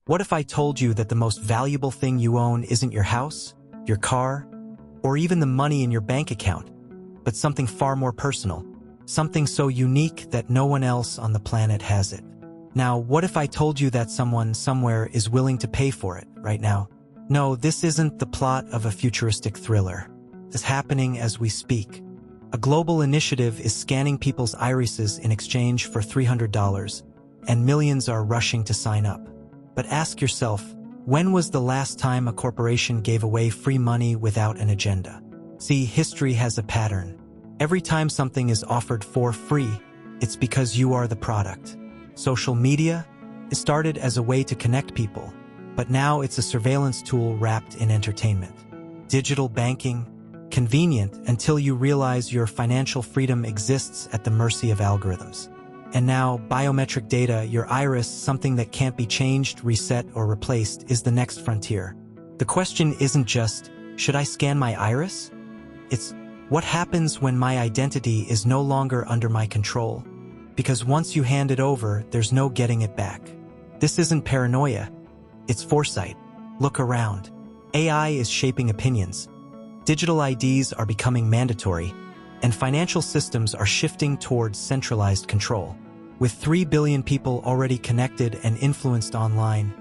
What if I told you that the most valuable thing you own isn't your house, your car, or even the money in your bank account, but something far more personal, something so unique that no one else on the planet has it? Now, what if I told you that someone somewhere is willing to pay for it right now? No, this isn't the plot of a futuristic thriller. It's happening as we speak. A global initiative is scanning people's irises in exchange for $300, and millions are rushing to sign up. But ask yourself, when was the last time a corporation gave away free money without an agenda? See, history has a pattern. Every time something is offered for free, it's because you are the product. Social media? It started as a way to connect people, but now it's a surveillance tool wrapped in entertainment. Digital banking? Convenient until you realize your financial freedom exists at the mercy of algorithms. And now, biometric data, your iris, something that can't be changed, reset, or replaced, is the next frontier. The question isn't just, should I scan my iris? It's, what happens when my identity is no longer under my control? Because once you hand it over, there's no getting it back. This isn't paranoia, it's foresight. Look around. AI is shaping opinions. Digital IDs are becoming mandatory, and financial systems are shifting towards centralized control. With 3 billion people already connected and influenced online,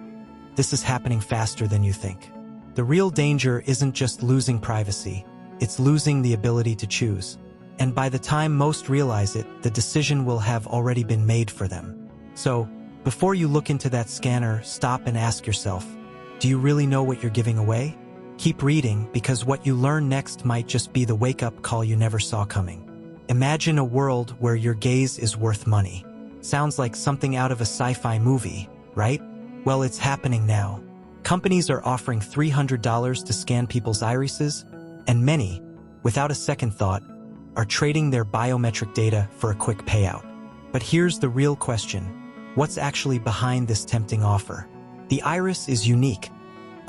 this is happening faster than you think. The real danger isn't just losing privacy, it's losing the ability to choose. And by the time most realize it, the decision will have already been made for them. So, before you look into that scanner, stop and ask yourself, do you really know what you're giving away? Keep reading, because what you learn next might just be the wake-up call you never saw coming. Imagine a world where your gaze is worth money. Sounds like something out of a sci-fi movie, right? Well, it's happening now. Companies are offering $300 to scan people's irises, and many, without a second thought, are trading their biometric data for a quick payout. But here's the real question. What's actually behind this tempting offer? The iris is unique,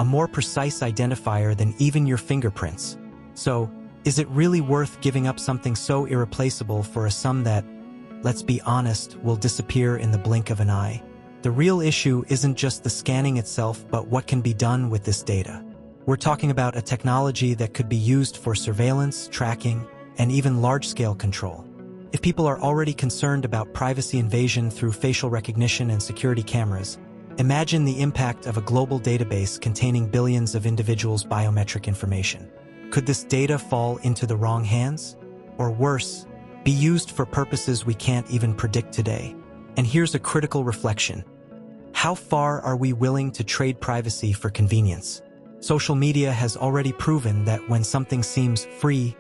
a more precise identifier than even your fingerprints. So, is it really worth giving up something so irreplaceable for a sum that, let's be honest, will disappear in the blink of an eye? The real issue isn't just the scanning itself, but what can be done with this data. We're talking about a technology that could be used for surveillance, tracking, and even large-scale control. If people are already concerned about privacy invasion through facial recognition and security cameras, imagine the impact of a global database containing billions of individuals' biometric information. Could this data fall into the wrong hands? Or worse, be used for purposes we can't even predict today? And here's a critical reflection. How far are we willing to trade privacy for convenience? Social media has already proven that when something seems free,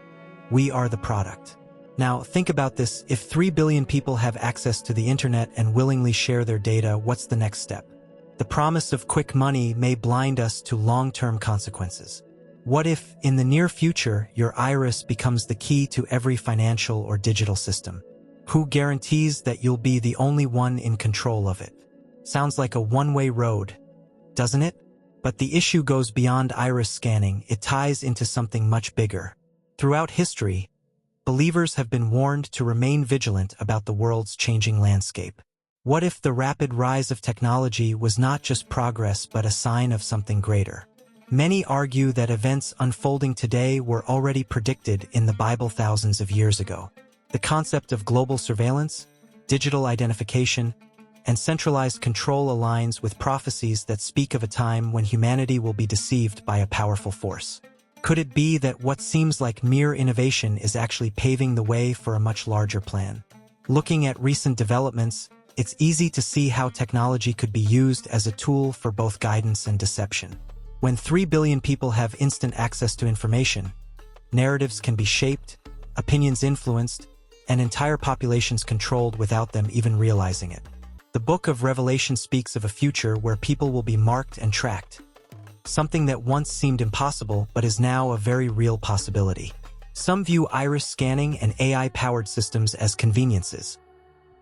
we are the product. Now, think about this. If 3 billion people have access to the internet and willingly share their data, what's the next step? The promise of quick money may blind us to long-term consequences. What if, in the near future, your iris becomes the key to every financial or digital system? Who guarantees that you'll be the only one in control of it? Sounds like a one-way road, doesn't it? But the issue goes beyond iris scanning. It ties into something much bigger. Throughout history, believers have been warned to remain vigilant about the world's changing landscape. What if the rapid rise of technology was not just progress but a sign of something greater? Many argue that events unfolding today were already predicted in the Bible thousands of years ago. The concept of global surveillance, digital identification, and centralized control aligns with prophecies that speak of a time when humanity will be deceived by a powerful force. Could it be that what seems like mere innovation is actually paving the way for a much larger plan? Looking at recent developments, it's easy to see how technology could be used as a tool for both guidance and deception. When 3 billion people have instant access to information, narratives can be shaped, opinions influenced, and entire populations controlled without them even realizing it. The Book of Revelation speaks of a future where people will be marked and tracked, something that once seemed impossible but is now a very real possibility. Some view iris scanning and AI-powered systems as conveniences.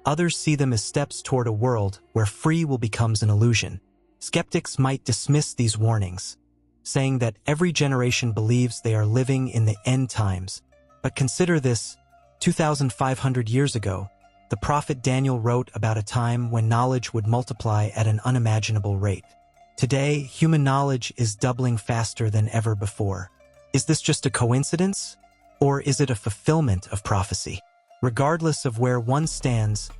Others see them as steps toward a world where free will become an illusion. Skeptics might dismiss these warnings, saying that every generation believes they are living in the end times. But consider this, 2,500 years ago, the prophet Daniel wrote about a time when knowledge would multiply at an unimaginable rate. Today, human knowledge is doubling faster than ever before. Is this just a coincidence? Or is it a fulfillment of prophecy? Regardless of where one stands,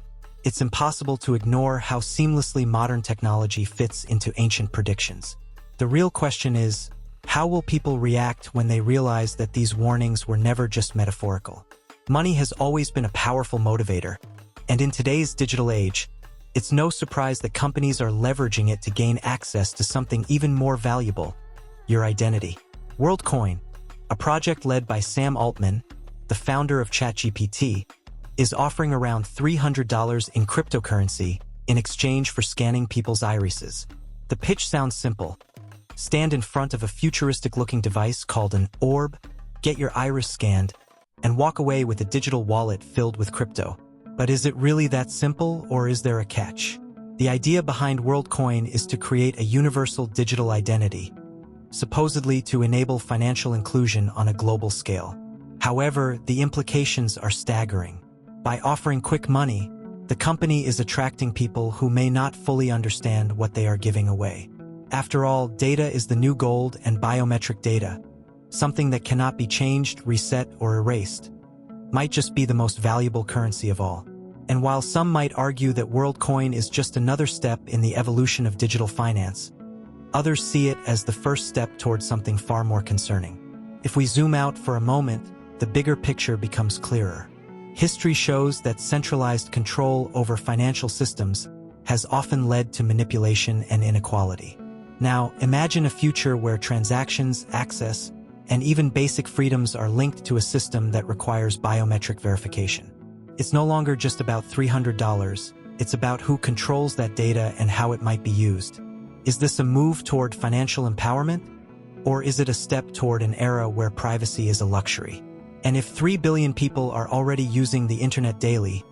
it's impossible to ignore how seamlessly modern technology fits into ancient predictions. The real question is, how will people react when they realize that these warnings were never just metaphorical? Money has always been a powerful motivator, and in today's digital age, it's no surprise that companies are leveraging it to gain access to something even more valuable: your identity. WorldCoin, a project led by Sam Altman, the founder of ChatGPT, is offering around $300 in cryptocurrency in exchange for scanning people's irises. The pitch sounds simple. Stand in front of a futuristic-looking device called an orb, get your iris scanned, and walk away with a digital wallet filled with crypto. But is it really that simple, or is there a catch? The idea behind WorldCoin is to create a universal digital identity, supposedly to enable financial inclusion on a global scale. However, the implications are staggering. By offering quick money, the company is attracting people who may not fully understand what they are giving away. After all, data is the new gold, and biometric data, something that cannot be changed, reset, or erased, might just be the most valuable currency of all. And while some might argue that WorldCoin is just another step in the evolution of digital finance, others see it as the first step towards something far more concerning. If we zoom out for a moment, the bigger picture becomes clearer. History shows that centralized control over financial systems has often led to manipulation and inequality. Now, imagine a future where transactions, access, and even basic freedoms are linked to a system that requires biometric verification. It's no longer just about $300, it's about who controls that data and how it might be used. Is this a move toward financial empowerment? Or is it a step toward an era where privacy is a luxury? And if 3 billion people are already using the internet daily,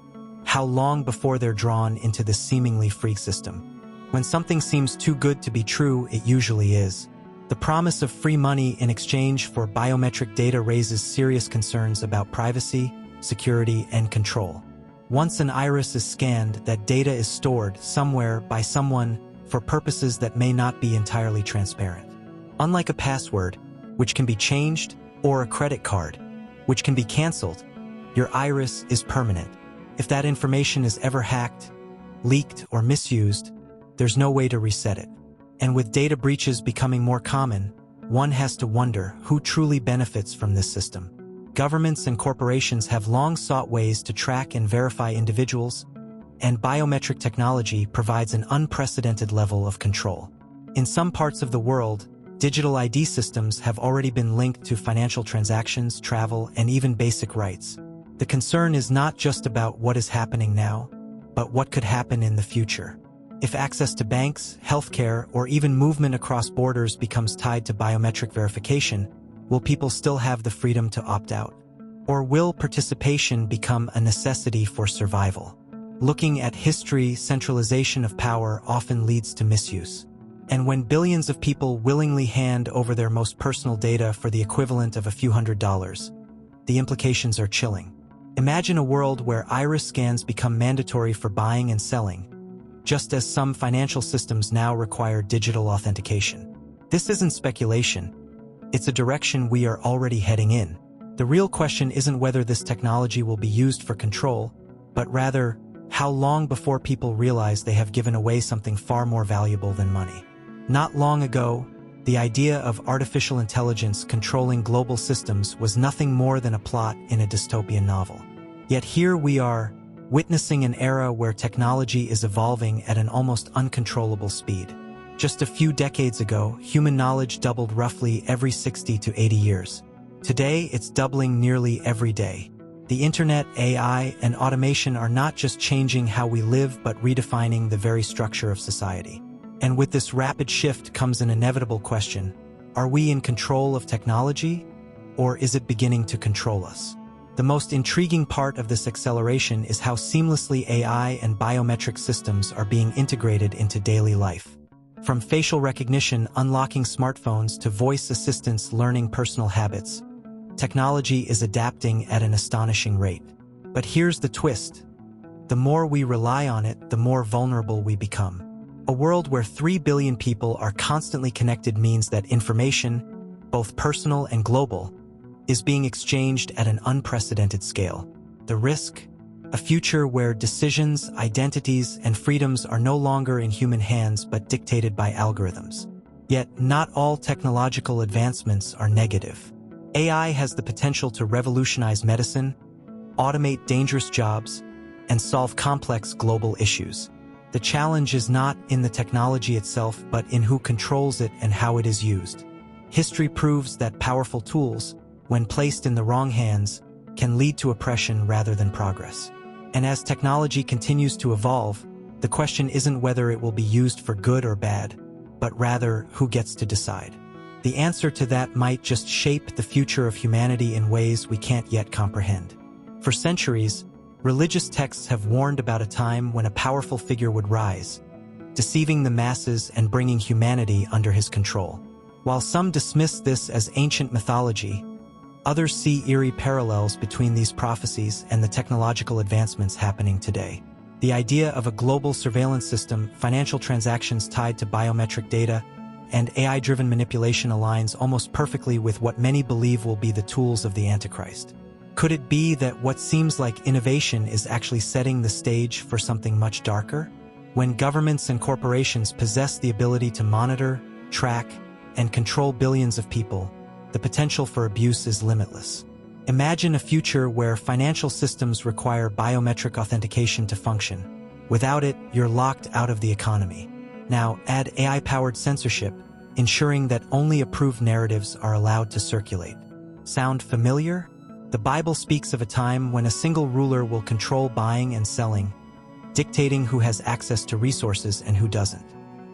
how long before they're drawn into this seemingly free system? When something seems too good to be true, it usually is. The promise of free money in exchange for biometric data raises serious concerns about privacy, security, and control. Once an iris is scanned, that data is stored somewhere by someone for purposes that may not be entirely transparent. Unlike a password, which can be changed, or a credit card, which can be canceled, your iris is permanent. If that information is ever hacked, leaked, or misused, there's no way to reset it. And with data breaches becoming more common, one has to wonder who truly benefits from this system. Governments and corporations have long sought ways to track and verify individuals, and biometric technology provides an unprecedented level of control. In some parts of the world, digital ID systems have already been linked to financial transactions, travel, and even basic rights. The concern is not just about what is happening now, but what could happen in the future. If access to banks, healthcare, or even movement across borders becomes tied to biometric verification, will people still have the freedom to opt out? Or will participation become a necessity for survival? Looking at history, centralization of power often leads to misuse. And when billions of people willingly hand over their most personal data for the equivalent of a few $100s, the implications are chilling. Imagine a world where iris scans become mandatory for buying and selling, just as some financial systems now require digital authentication. This isn't speculation. It's a direction we are already heading in. The real question isn't whether this technology will be used for control, but rather, how long before people realize they have given away something far more valuable than money. Not long ago, the idea of artificial intelligence controlling global systems was nothing more than a plot in a dystopian novel. Yet here we are, witnessing an era where technology is evolving at an almost uncontrollable speed. Just a few decades ago, human knowledge doubled roughly every 60 to 80 years. Today, it's doubling nearly every day. The internet, AI, and automation are not just changing how we live but redefining the very structure of society. And with this rapid shift comes an inevitable question: are we in control of technology, or is it beginning to control us? The most intriguing part of this acceleration is how seamlessly AI and biometric systems are being integrated into daily life. From facial recognition unlocking smartphones to voice assistants learning personal habits, technology is adapting at an astonishing rate. But here's the twist: the more we rely on it, the more vulnerable we become. A world where 3 billion people are constantly connected means that information, both personal and global, is being exchanged at an unprecedented scale. The risk? A future where decisions, identities, and freedoms are no longer in human hands but dictated by algorithms. Yet, not all technological advancements are negative. AI has the potential to revolutionize medicine, automate dangerous jobs, and solve complex global issues. The challenge is not in the technology itself, but in who controls it and how it is used. History proves that powerful tools, when placed in the wrong hands, can lead to oppression rather than progress. And as technology continues to evolve, the question isn't whether it will be used for good or bad, but rather who gets to decide. The answer to that might just shape the future of humanity in ways we can't yet comprehend. For centuries, religious texts have warned about a time when a powerful figure would rise, deceiving the masses and bringing humanity under his control. While some dismiss this as ancient mythology, others see eerie parallels between these prophecies and the technological advancements happening today. The idea of a global surveillance system, financial transactions tied to biometric data, and AI-driven manipulation aligns almost perfectly with what many believe will be the tools of the Antichrist. Could it be that what seems like innovation is actually setting the stage for something much darker? When governments and corporations possess the ability to monitor, track, and control billions of people, the potential for abuse is limitless. Imagine a future where financial systems require biometric authentication to function. Without it, you're locked out of the economy. Now, add AI-powered censorship, ensuring that only approved narratives are allowed to circulate. Sound familiar? The Bible speaks of a time when a single ruler will control buying and selling, dictating who has access to resources and who doesn't.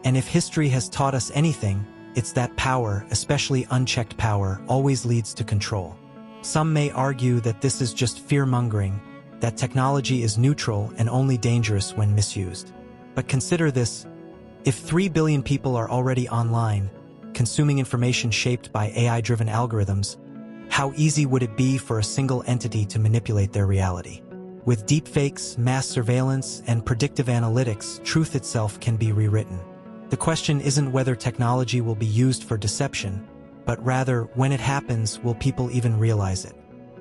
And if history has taught us anything, it's that power, especially unchecked power, always leads to control. Some may argue that this is just fear-mongering, that technology is neutral and only dangerous when misused. But consider this: if 3 billion people are already online, consuming information shaped by AI-driven algorithms, how easy would it be for a single entity to manipulate their reality? With deepfakes, mass surveillance, and predictive analytics, truth itself can be rewritten. The question isn't whether technology will be used for deception, but rather, when it happens, will people even realize it?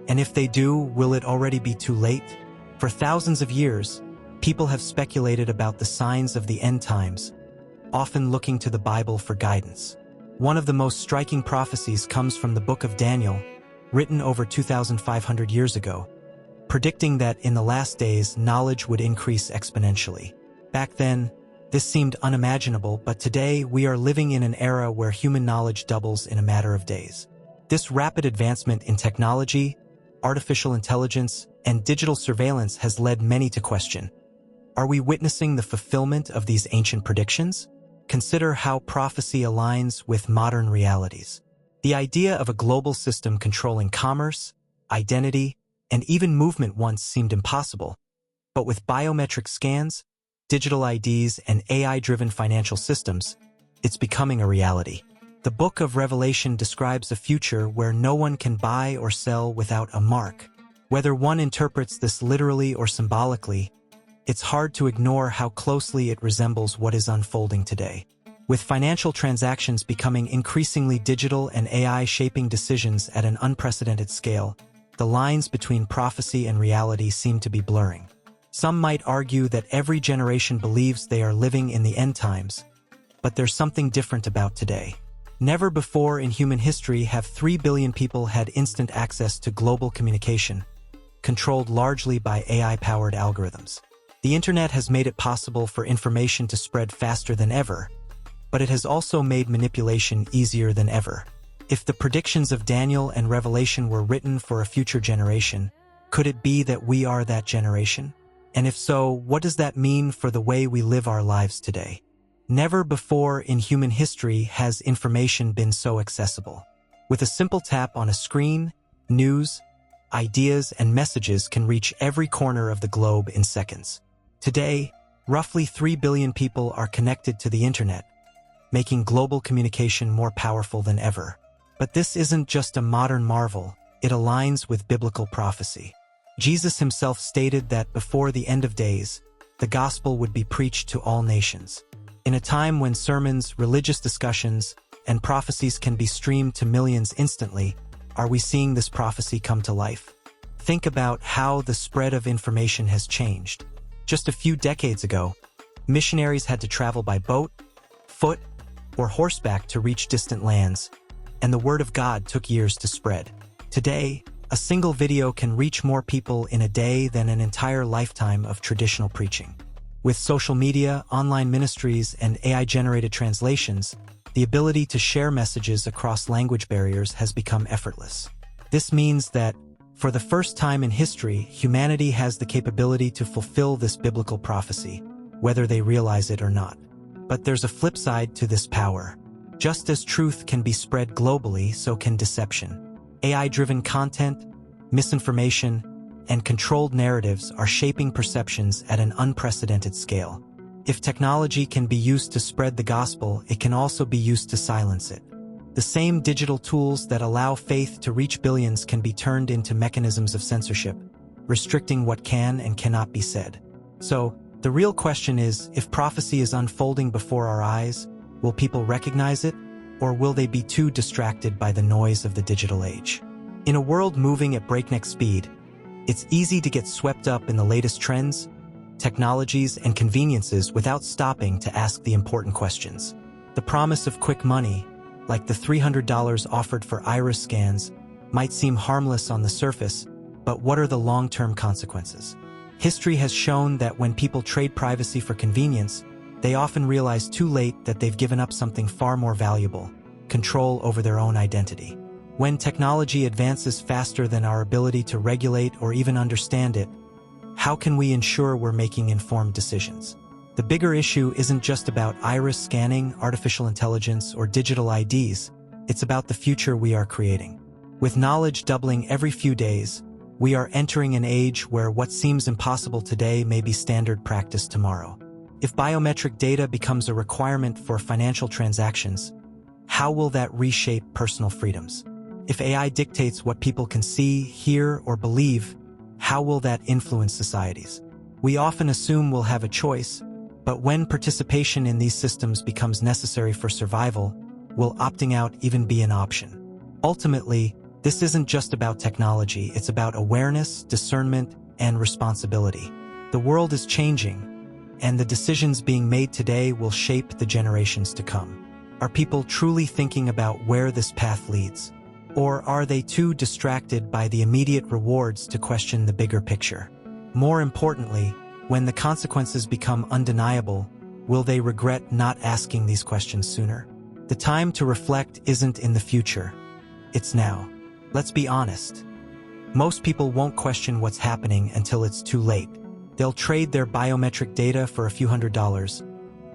And if they do, will it already be too late? For thousands of years, people have speculated about the signs of the end times, often looking to the Bible for guidance. One of the most striking prophecies comes from the book of Daniel, written over 2,500 years ago, predicting that in the last days, knowledge would increase exponentially. Back then, this seemed unimaginable, but today we are living in an era where human knowledge doubles in a matter of days. This rapid advancement in technology, artificial intelligence, and digital surveillance has led many to question: are we witnessing the fulfillment of these ancient predictions? Consider how prophecy aligns with modern realities. The idea of a global system controlling commerce, identity, and even movement once seemed impossible, but with biometric scans, digital IDs, and AI-driven financial systems, it's becoming a reality. The Book of Revelation describes a future where no one can buy or sell without a mark. Whether one interprets this literally or symbolically, it's hard to ignore how closely it resembles what is unfolding today. With financial transactions becoming increasingly digital and AI shaping decisions at an unprecedented scale, the lines between prophecy and reality seem to be blurring. Some might argue that every generation believes they are living in the end times, but there's something different about today. Never before in human history have 3 billion people had instant access to global communication, controlled largely by AI-powered algorithms. The internet has made it possible for information to spread faster than ever, but it has also made manipulation easier than ever. If the predictions of Daniel and Revelation were written for a future generation, could it be that we are that generation? And if so, what does that mean for the way we live our lives today? Never before in human history has information been so accessible. With a simple tap on a screen, news, ideas, and messages can reach every corner of the globe in seconds. Today, roughly 3 billion people are connected to the internet, making global communication more powerful than ever. But this isn't just a modern marvel, it aligns with biblical prophecy. Jesus himself stated that before the end of days, the gospel would be preached to all nations. In a time when sermons, religious discussions, and prophecies can be streamed to millions instantly, are we seeing this prophecy come to life? Think about how the spread of information has changed. Just a few decades ago, missionaries had to travel by boat, foot, or horseback to reach distant lands, and the word of God took years to spread. Today, a single video can reach more people in a day than an entire lifetime of traditional preaching. With social media, online ministries, and AI-generated translations, the ability to share messages across language barriers has become effortless. This means that, for the first time in history, humanity has the capability to fulfill this biblical prophecy, whether they realize it or not. But there's a flip side to this power. Just as truth can be spread globally, so can deception. AI-driven content, misinformation, and controlled narratives are shaping perceptions at an unprecedented scale. If technology can be used to spread the gospel, it can also be used to silence it. The same digital tools that allow faith to reach billions can be turned into mechanisms of censorship, restricting what can and cannot be said. So, the real question is, if prophecy is unfolding before our eyes, will people recognize it, or will they be too distracted by the noise of the digital age? In a world moving at breakneck speed, it's easy to get swept up in the latest trends, technologies, and conveniences without stopping to ask the important questions. The promise of quick money, like the $300 offered for iris scans, might seem harmless on the surface, but what are the long-term consequences? History has shown that when people trade privacy for convenience, they often realize too late that they've given up something far more valuable: control over their own identity. When technology advances faster than our ability to regulate or even understand it, how can we ensure we're making informed decisions? The bigger issue isn't just about iris scanning, artificial intelligence, or digital IDs. It's about the future we are creating. With knowledge doubling every few days, we are entering an age where what seems impossible today may be standard practice tomorrow. If biometric data becomes a requirement for financial transactions, how will that reshape personal freedoms? If AI dictates what people can see, hear, or believe, how will that influence societies? We often assume we'll have a choice, but when participation in these systems becomes necessary for survival, will opting out even be an option? Ultimately, this isn't just about technology, it's about awareness, discernment, and responsibility. The world is changing, and the decisions being made today will shape the generations to come. Are people truly thinking about where this path leads? Or are they too distracted by the immediate rewards to question the bigger picture? More importantly, when the consequences become undeniable, will they regret not asking these questions sooner? The time to reflect isn't in the future, it's now. Let's be honest. Most people won't question what's happening until it's too late. They'll trade their biometric data for a few $100s,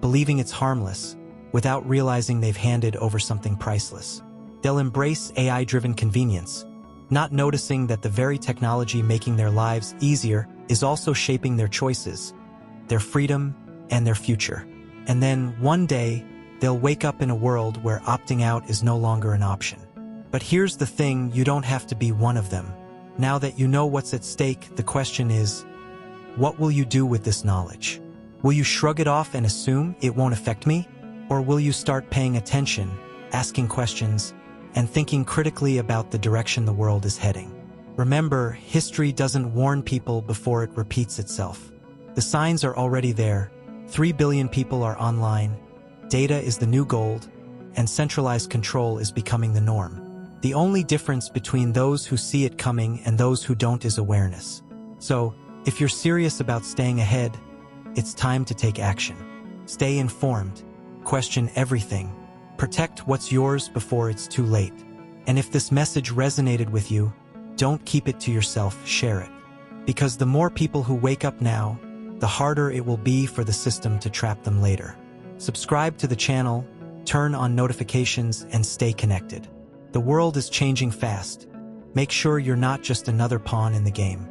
believing it's harmless, without realizing they've handed over something priceless. They'll embrace AI-driven convenience, not noticing that the very technology making their lives easier is also shaping their choices, their freedom, and their future. And then, one day, they'll wake up in a world where opting out is no longer an option. But here's the thing, you don't have to be one of them. Now that you know what's at stake, the question is, what will you do with this knowledge? Will you shrug it off and assume it won't affect me? Or will you start paying attention, asking questions, and thinking critically about the direction the world is heading? Remember, history doesn't warn people before it repeats itself. The signs are already there. 3 billion people are online, data is the new gold, and centralized control is becoming the norm. The only difference between those who see it coming and those who don't is awareness. So, if you're serious about staying ahead, it's time to take action. Stay informed, question everything, protect what's yours before it's too late. And if this message resonated with you, don't keep it to yourself, share it. Because the more people who wake up now, the harder it will be for the system to trap them later. Subscribe to the channel, turn on notifications, and stay connected. The world is changing fast. Make sure you're not just another pawn in the game.